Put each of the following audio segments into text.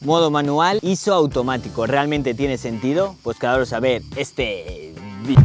Modo manual, ISO automático, ¿realmente tiene sentido? Pues quedaros a ver este vídeo.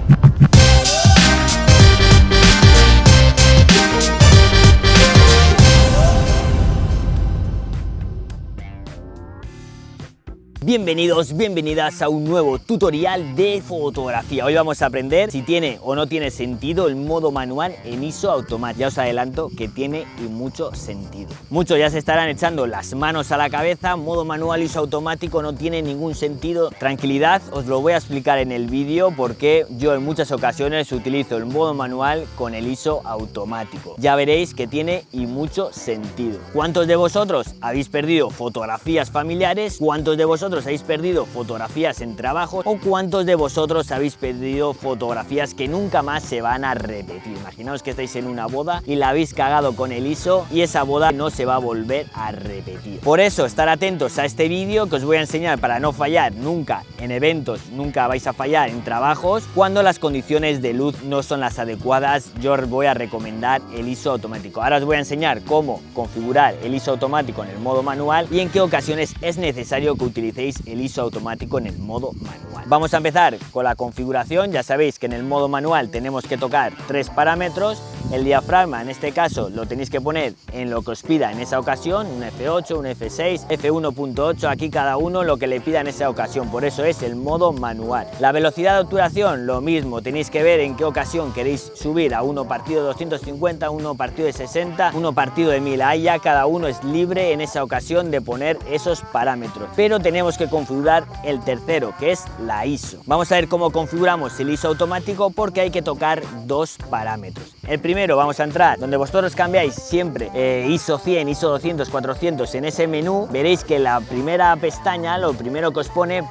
Bienvenidos, bienvenidas a un nuevo tutorial de fotografía. Hoy vamos a aprender si tiene o no tiene sentido el modo manual en ISO automático. Ya os adelanto que tiene y mucho sentido. Muchos ya se estarán echando las manos a la cabeza. Modo manual ISO automático no tiene ningún sentido. Tranquilidad, os lo voy a explicar en el vídeo porque yo en muchas ocasiones utilizo el modo manual con el ISO automático. Ya veréis que tiene y mucho sentido. ¿Cuántos de vosotros habéis perdido fotografías familiares? ¿Cuántos de vosotros habéis perdido fotografías en trabajo? ¿O cuántos de vosotros habéis perdido fotografías que nunca más se van a repetir? Imaginaos que estáis en una boda y la habéis cagado con el ISO y esa boda no se va a volver a repetir. Por eso estar atentos a este vídeo que os voy a enseñar para no fallar nunca en eventos, nunca vais a fallar en trabajos. Cuando las condiciones de luz no son las adecuadas, yo os voy a recomendar el ISO automático. Ahora os voy a enseñar cómo configurar el ISO automático en el modo manual y en qué ocasiones es necesario que utilicéis el ISO automático en el modo manual. Vamos a empezar con la configuración. Ya sabéis que en el modo manual tenemos que tocar tres parámetros. El diafragma, en este caso, lo tenéis que poner en lo que os pida en esa ocasión, un F8, un F6, F1.8, aquí cada uno lo que le pida en esa ocasión, por eso es el modo manual. La velocidad de obturación, lo mismo, tenéis que ver en qué ocasión queréis subir a uno partido de 250, uno partido de 60, uno partido de 1000, ahí ya cada uno es libre en esa ocasión de poner esos parámetros, pero tenemos que configurar el tercero, que es la ISO. Vamos a ver cómo configuramos el ISO automático porque hay que tocar dos parámetros. El primero, vamos a entrar donde vosotros cambiáis siempre ISO 100, ISO 200, 400 en ese menú. Veréis que la primera pestaña, lo primero que os pone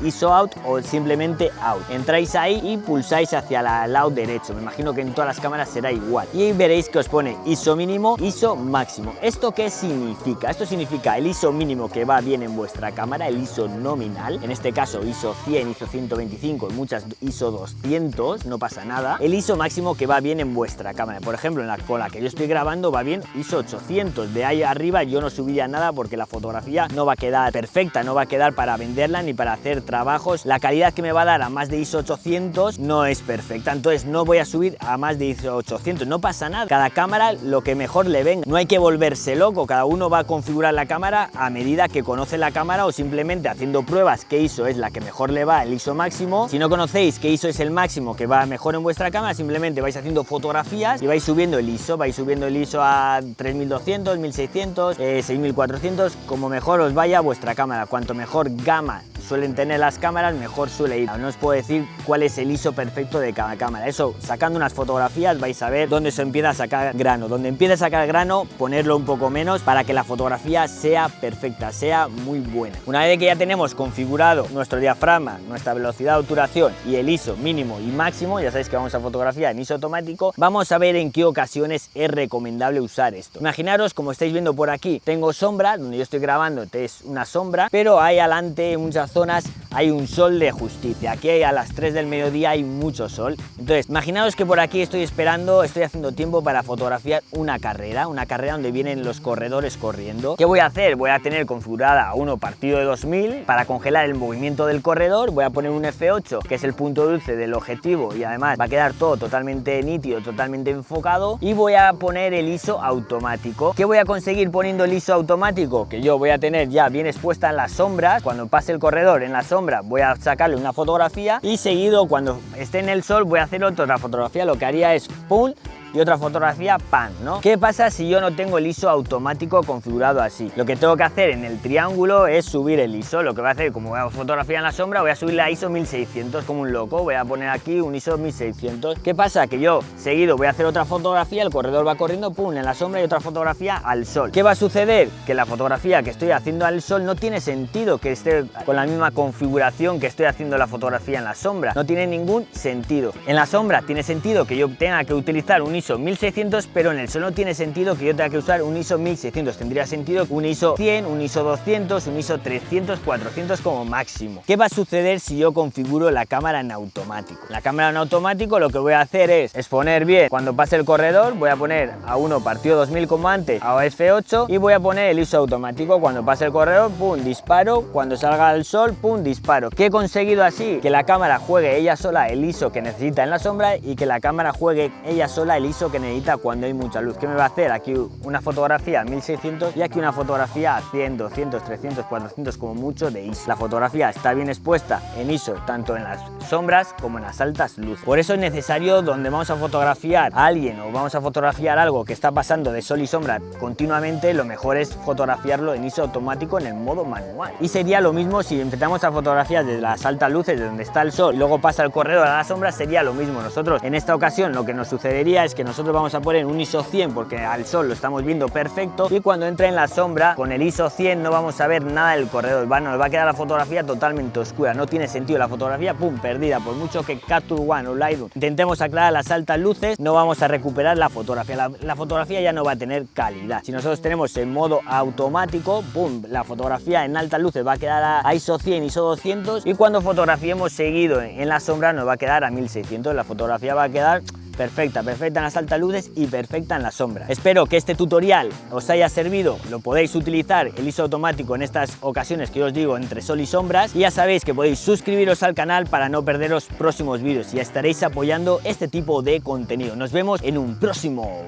ISO out o simplemente out. Entráis ahí y pulsáis hacia el lado derecho. Me imagino que en todas las cámaras será igual. Y veréis que os pone ISO mínimo, ISO máximo. ¿Esto qué significa? Esto significa el ISO mínimo que va bien en vuestra cámara, el ISO nominal, en este caso ISO 100, ISO 125, en muchas ISO 200, no pasa nada. El ISO máximo que va bien en vuestra cámara. Por ejemplo, con la que yo estoy grabando va bien ISO 800. De ahí arriba yo no subiría nada porque la fotografía no va a quedar perfecta, no va a quedar para venderla ni para hacer trabajos. La calidad que me va a dar a más de ISO 800 no es perfecta, entonces no voy a subir a más de ISO 800. No pasa nada, cada cámara lo que mejor le venga. No hay que volverse loco, cada uno va a configurar la cámara a medida que conoce la cámara o simplemente haciendo pruebas qué ISO es la que mejor le va, el ISO máximo. Si no conocéis qué ISO es el máximo que va mejor en vuestra cámara, simplemente vais haciendo fotografías y vais subiendo el ISO a 3200, 1600, 6400, como mejor os vaya vuestra cámara. Cuanto mejor gama suelen tener las cámaras, mejor suele ir. No os puedo decir cuál es el ISO perfecto de cada cámara. Eso, sacando unas fotografías vais a ver dónde se empieza a sacar grano. Donde empieza a sacar grano, ponerlo un poco menos para que la fotografía sea perfecta, sea muy buena. Una vez que ya tenemos configurado nuestro diafragma, nuestra velocidad de obturación y el ISO mínimo y máximo, ya sabéis que vamos a fotografiar en ISO automático, vamos a ver en qué ocasiones es recomendable usar esto. Imaginaros, como estáis viendo por aquí, tengo sombra, donde yo estoy grabando es una sombra, pero ahí adelante en muchas zonas hay un sol de justicia. Aquí a las 3 del mediodía hay mucho sol. Entonces, imaginaos que por aquí estoy esperando, estoy haciendo tiempo para fotografiar una carrera donde vienen los corredores corriendo. ¿Qué voy a hacer? Voy a tener configurada uno partido de 2000 para congelar el movimiento del corredor. Voy a poner un F8, que es el punto dulce del objetivo y además va a quedar todo totalmente nítido, totalmente enfocado, y voy a poner el ISO automático. ¿Qué voy a conseguir poniendo el ISO automático? Que yo voy a tener ya bien expuesta en las sombras. Cuando pase el corredor en la sombra voy a sacarle una fotografía y seguido cuando esté en el sol voy a hacer otra fotografía. Lo que haría es pum y otra fotografía pan, ¿no? ¿Qué pasa si yo no tengo el ISO automático configurado así? Lo que tengo que hacer en el triángulo es subir el ISO. Lo que voy a hacer, como voy a fotografiar en la sombra, voy a subir la ISO 1600 como un loco. Voy a poner aquí un ISO 1600. ¿Qué pasa? Que yo seguido voy a hacer otra fotografía, el corredor va corriendo, pum, en la sombra y otra fotografía al sol. ¿Qué va a suceder? Que la fotografía que estoy haciendo al sol no tiene sentido que esté con la misma configuración que estoy haciendo la fotografía en la sombra. No tiene ningún sentido. En la sombra tiene sentido que yo tenga que utilizar un ISO ISO 1600, pero en el sol no tiene sentido que yo tenga que usar un ISO 1600. Tendría sentido un ISO 100, un ISO 200, un ISO 300, 400 como máximo. ¿Qué va a suceder si yo configuro la cámara en automático? La cámara en automático lo que voy a hacer es exponer bien. Cuando pase el corredor voy a poner a 1 partido 2000 como antes, a F8, y voy a poner el ISO automático. Cuando pase el corredor, pum, disparo. Cuando salga el sol, pum, disparo. ¿Qué he conseguido así? Que la cámara juegue ella sola el ISO que necesita en la sombra y que la cámara juegue ella sola el ISO que necesita cuando hay mucha luz. ¿Qué me va a hacer? Aquí una fotografía a 1600 y aquí una fotografía a 100, 200, 300, 400 como mucho de ISO. La fotografía está bien expuesta en ISO tanto en las sombras como en las altas luces. Por eso es necesario, donde vamos a fotografiar a alguien o vamos a fotografiar algo que está pasando de sol y sombra continuamente, lo mejor es fotografiarlo en ISO automático en el modo manual. Y sería lo mismo si empezamos a fotografiar desde las altas luces, de donde está el sol, y luego pasa el corredor a la sombra, sería lo mismo. Nosotros en esta ocasión lo que nos sucedería es que nosotros vamos a poner un ISO 100 porque al sol lo estamos viendo perfecto, y cuando entre en la sombra con el ISO 100 no vamos a ver nada del corredor, nos va a quedar la fotografía totalmente oscura, no tiene sentido la fotografía, pum, perdida. Por mucho que Capture One o Lightroom intentemos aclarar las altas luces, no vamos a recuperar la fotografía. La fotografía ya no va a tener calidad. Si nosotros tenemos en modo automático, pum, la fotografía en altas luces va a quedar a ISO 100, ISO 200, y cuando fotografiemos seguido en la sombra nos va a quedar a 1600. La fotografía va a quedar perfecta en las altas luces y perfecta en la sombra. Espero que este tutorial os haya servido, lo podéis utilizar el ISO automático en estas ocasiones que os digo, entre sol y sombras, y ya sabéis que podéis suscribiros al canal para no perderos próximos vídeos y estaréis apoyando este tipo de contenido. Nos vemos en un próximo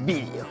vídeo.